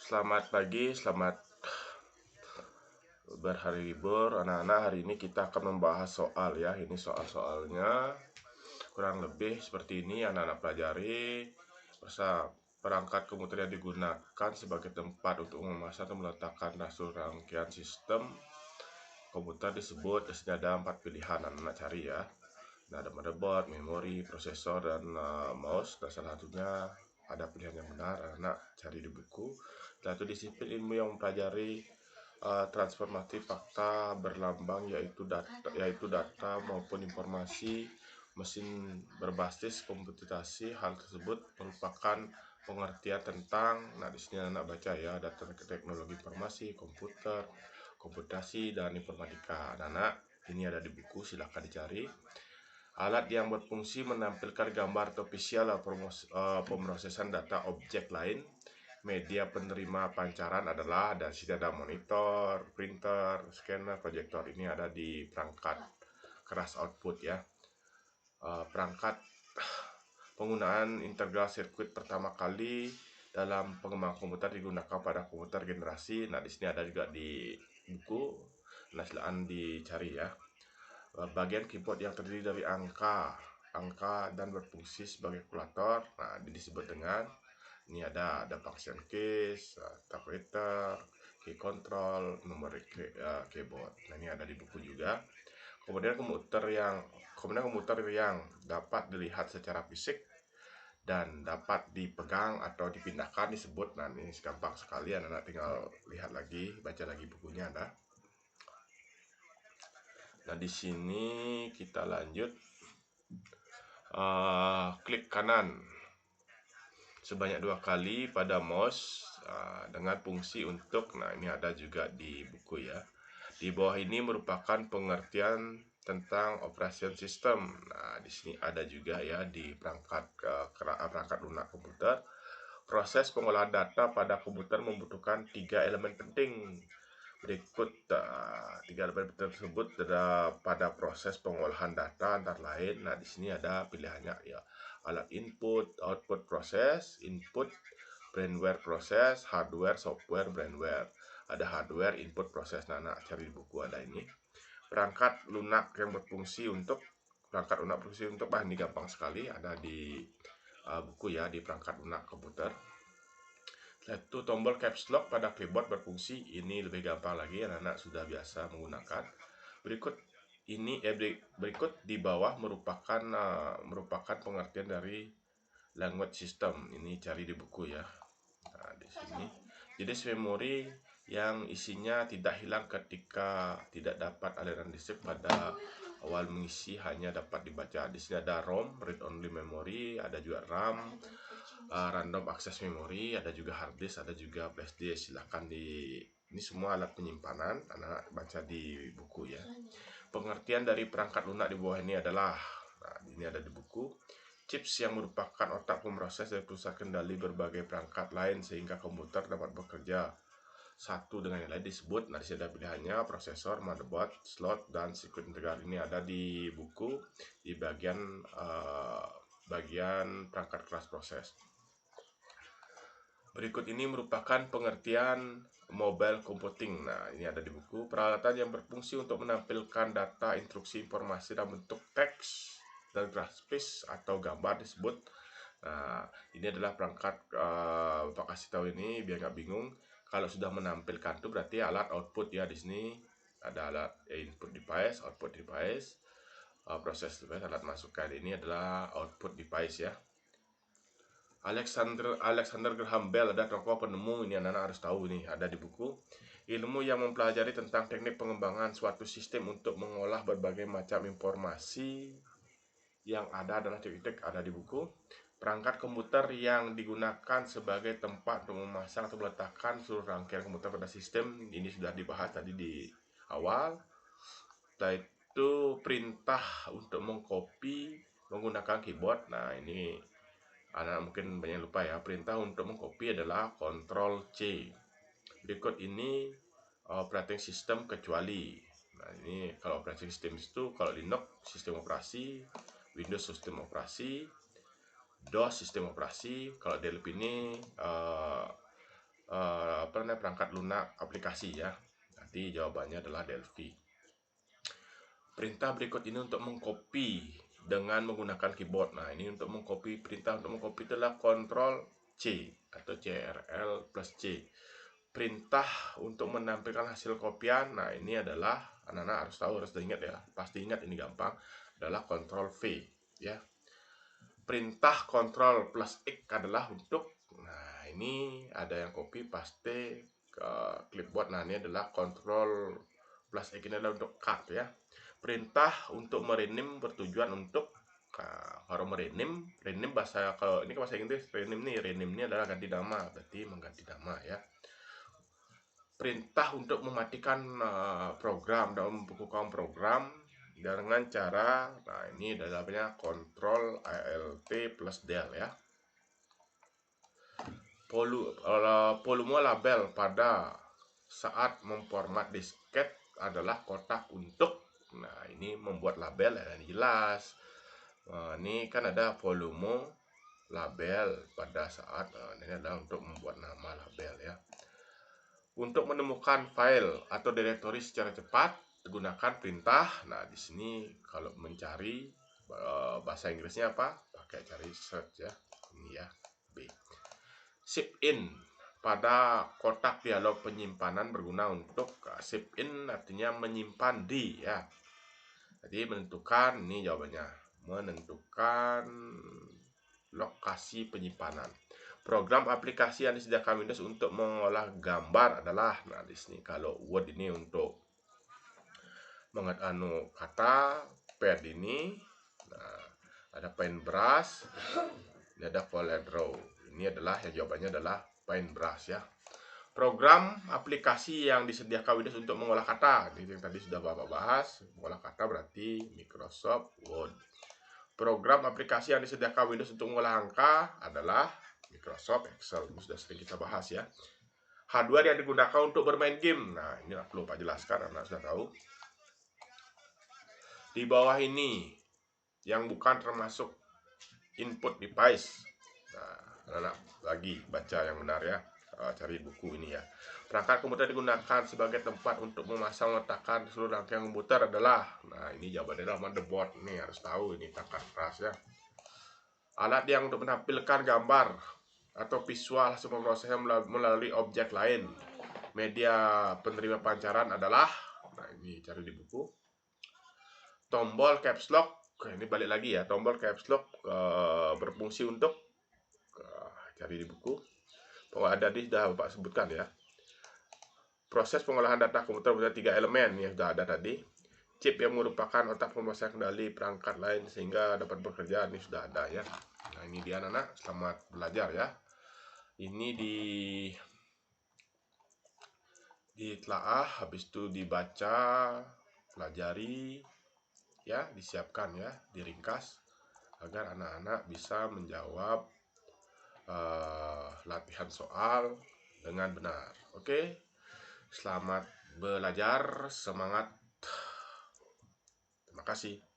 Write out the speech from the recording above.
Selamat pagi, selamat berhari libur anak-anak. Hari ini kita akan membahas soal ya. Ini soalnya kurang lebih seperti ini anak-anak pelajari. Perangkat komputer yang digunakan sebagai tempat untuk memasang atau meletakkan rasio rangkaian sistem komputer disebut. Di sini ada 4 pilihan anak-anak cari ya. Nah, ada motherboard, memori, prosesor, dan mouse. Dan salah satunya ada pilihan yang benar, anak cari di buku. Setelah itu disiplin ilmu yang mempelajari transformasi fakta berlambang yaitu data maupun informasi mesin berbasis komputasi. Hal tersebut merupakan pengertian tentang, nah di sini anak baca ya, data teknologi informasi, komputer, komputasi, dan informatika. Anak ini ada di buku, silahkan dicari. Alat yang berfungsi menampilkan gambar atau visual pemrosesan data objek lain. Media penerima pancaran adalah, dan sini ada monitor, printer, scanner, proyektor. Ini ada di perangkat keras output ya. Perangkat penggunaan integral circuit pertama kali dalam pengembangan komputer digunakan pada komputer generasi. Nah, di sini ada juga di buku. Nah, silakan dicari ya. Bagian keyboard yang terdiri dari angka dan berfungsi sebagai kalkulator. Nah, ini disebut dengan, ini ada function keys, tabulator, key control, numeric keyboard. Nah, ini ada di buku juga. Kemudian komputer yang dapat dilihat secara fisik dan dapat dipegang atau dipindahkan disebut. Nah, ini gampang sekali, anak-anak tinggal lihat lagi, baca lagi bukunya ada. Nah, di sini kita lanjut. Klik kanan sebanyak 2 kali pada mouse dengan fungsi untuk, nah ini ada juga di buku ya. Di bawah ini merupakan pengertian tentang operation system. Nah, di sini ada juga ya di perangkat lunak komputer. Proses pengolahan data pada komputer membutuhkan 3 elemen penting. Berikut 3 elemen tersebut pada proses pengolahan data antara lain. Nah, di sini ada pilihannya ya. Alat input, output proses, input, brainware proses, hardware, software, brainware. Ada hardware, input proses. Nah, cari di buku ada ini. Perangkat lunak yang berfungsi untuk ini gampang sekali, ada di buku ya, di perangkat lunak komputer. Yaitu tombol caps lock pada keyboard berfungsi. Ini lebih gampang lagi, anak-anak sudah biasa menggunakan. Berikut di bawah merupakan pengertian dari language system. Ini cari di buku ya. Nah, di sini jenis memori yang isinya tidak hilang ketika tidak dapat aliran listrik pada awal mengisi, hanya dapat dibaca. Di sini ada ROM, read only memory, ada juga RAM, random access memory, ada juga hard disk, ada juga flash disk. Silahkan ini semua alat penyimpanan, anak baca di buku ya. Pengertian dari perangkat lunak di bawah ini adalah, nah ini ada di buku, chips yang merupakan otak pemroses dan pusat kendali berbagai perangkat lain sehingga komputer dapat bekerja satu dengan yang lain disebut. Nah, di sini ada pilihannya prosesor, motherboard, slot, dan sirkuit integral. Ini ada di buku di bagian perangkat keras proses. Berikut ini merupakan pengertian mobile computing. Nah, ini ada di buku. Peralatan yang berfungsi untuk menampilkan data, instruksi, informasi dalam bentuk teks dan grafis atau gambar disebut. Nah, ini adalah perangkat, Bapak kasih tahu ini biar nggak bingung. Kalau sudah menampilkan itu berarti alat output ya. Di sini ada alat input device, output device, proses device, alat masukkan. Ini adalah output device ya. Alexander Graham Bell ada tokoh penemu, ini anak-anak harus tahu, ini ada di buku. Ilmu yang mempelajari tentang teknik pengembangan suatu sistem untuk mengolah berbagai macam informasi yang ada adalah teknik ada di buku. Perangkat komputer yang digunakan sebagai tempat untuk memasang atau meletakkan seluruh rangkaian komputer pada sistem, ini sudah dibahas tadi di awal. Setelah itu perintah untuk mengcopy menggunakan keyboard. Nah, ini anak mungkin banyak lupa ya. Perintah untuk mengcopy adalah Ctrl C. Berikut ini operating system kecuali. Nah, ini kalau operating system itu, kalau Linux sistem operasi, Windows sistem operasi, DOS sistem operasi. Kalau DLP ini perangkat lunak aplikasi ya. Nanti jawabannya adalah Delphi. Perintah berikut ini untuk mengcopy dengan menggunakan keyboard. Nah, ini untuk mengcopy, perintah untuk mengcopy adalah Ctrl C atau CRL plus C. Perintah untuk menampilkan hasil kopian, nah ini adalah anak-anak harus tahu, harus diingat ya, pasti ingat ini gampang, adalah Ctrl V ya. Perintah Ctrl plus X adalah untuk, nah ini ada yang copy paste ke clipboard. Nah ini adalah Ctrl plus X, ini adalah untuk cut ya. Perintah untuk merename bertujuan untuk baru rename bahasa, kalau ini bahasa Inggris rename ini adalah ganti nama, berarti mengganti nama ya. Perintah untuk mematikan program dan membukukan program dengan cara, nah ini dalamnya Ctrl Alt plus del ya. Volume label pada saat memformat disket adalah kotak untuk, nah ini membuat label ya, ini jelas. Ini kan ada volume label pada saat, ini adalah untuk membuat nama label ya. Untuk menemukan file atau directory secara cepat, gunakan perintah. Nah, di sini kalau mencari bahasa Inggrisnya apa? Pakai cari search ya. Ini ya, B. Save in pada kotak dialog penyimpanan berguna untuk save in artinya menyimpan di ya. Jadi menentukan, ini jawabannya, menentukan lokasi penyimpanan. Program aplikasi yang disediakan Windows untuk mengolah gambar adalah, nah di sini kalau Word ini untuk menganu kata, Pad ini, nah ada Paintbrush, ini ada CorelDRAW. Ini adalah ya, jawabannya adalah Paintbrush ya. Program aplikasi yang disediakan Windows untuk mengolah kata, ini yang tadi sudah Bapak bahas, mengolah kata berarti Microsoft Word. Program aplikasi yang disediakan Windows untuk mengolah angka adalah Microsoft Excel. Ini sudah sering kita bahas ya. Hardware yang digunakan untuk bermain game. Nah, ini perlu Pak jelaskan, Anda sudah tahu. Di bawah ini yang bukan termasuk input device. Nah, anak lagi baca yang benar ya. Cari buku ini ya. Perangkat komputer digunakan sebagai tempat untuk memasang letakkan seluruh rangkaian komputer adalah, nah ini jawabannya adalah motherboard. Ini harus tahu, ini tangkat keras ya. Alat yang untuk menampilkan gambar atau visual hasil pemrosesan melalui objek lain. Media penerima pancaran adalah, nah ini cari di buku, tombol caps lock. Ini balik lagi ya, tombol caps lock berfungsi untuk, cari di buku. Pokoknya ada di sudah Bapak sebutkan ya. Proses pengolahan data komputer punya 3 elemen yang sudah ada tadi. Chip yang merupakan otak pemrosesan kendali perangkat lain sehingga dapat bekerja, ini sudah ada ya. Nah ini dia anak-anak, selamat belajar ya. Ini ditelaah, habis itu dibaca, pelajari ya, disiapkan ya, diringkas agar anak-anak bisa menjawab latihan soal dengan benar. Oke, selamat belajar, semangat. Terima kasih.